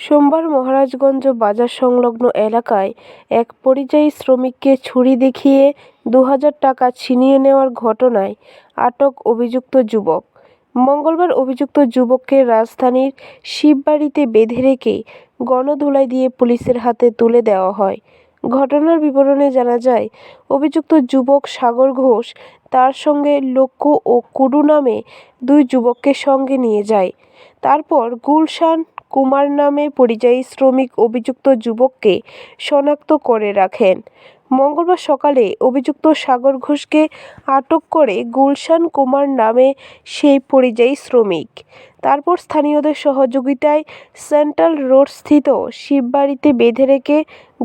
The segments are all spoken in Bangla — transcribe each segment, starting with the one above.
সোমবার মহারাজগঞ্জ বাজার সংলগ্ন এলাকায় এক পরিযায়ী শ্রমিককে ছুরি দেখিয়ে ২০০০ টাকা ছিনিয়ে নেওয়ার ঘটনায় আটক অভিযুক্ত যুবক। মঙ্গলবার অভিযুক্ত যুবককে রাজধানীর শিববাড়িতে বেঁধে রেখে গণধোলাই দিয়ে পুলিশের হাতে তুলে দেওয়া হয়। ঘটনার বিবরণে জানা যায়, অভিযুক্ত যুবক সাগর ঘোষ তার সঙ্গে লক্ষ্য ও কুডু নামে দুই যুবককে সঙ্গে নিয়ে যায়। তারপর গুলশান কুমার নামে পরিযায়ী শ্রমিক অভিযুক্ত যুবককে শনাক্ত করে রাখেন। মঙ্গলবার সকালে অভিযুক্ত সাগর ঘোষকে আটক করে গুলশান কুমার নামে সেই পরিযায়ী শ্রমিক। তারপর স্থানীয়দের সহযোগিতায় সেন্ট্রাল রোডস্থিত শিববাড়িতে বেঁধে রেখে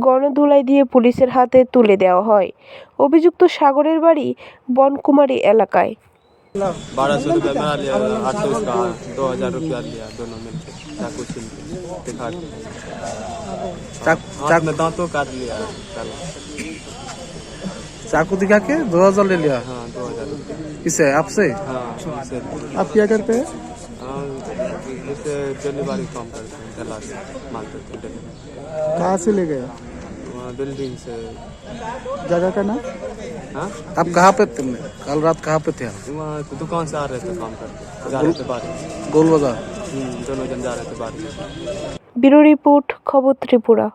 গণধোলাই দিয়ে পুলিশের হাতে তুলে দেওয়া হয়। অভিযুক্ত সাগরের বাড়ি বনকুমারী এলাকায়। 1200 रुपये मेरा लिया, 800 उसका, 2000 रुपया लिया दोनों मिलकर। चाकू छीन के दिखा के हाथ में दांतों काट लिया पहले। चाकू दिखा के 2000 ले लिया। हाँ 2000 रुपया। किसे? आपसे? हाँ से आप क्या करते हैं? जैसे डिलीवरी काम करते हैं, ठेला से माल करते हैं डिलीवरी। कहाँ से ले गए? वहाँ बिल्डिंग से। जगह का नाम? हाँ आप कहाँ पे थे? कल रात कहाँ पे थे आप? वहाँ दुकान से आ रहे थे काम करके, जा रहे थे बाहर। गोल बाजार। दोनों जन जा रहे थे बाहर। ব্যুরো রিপোর্ট, খবর ত্রিপুরা।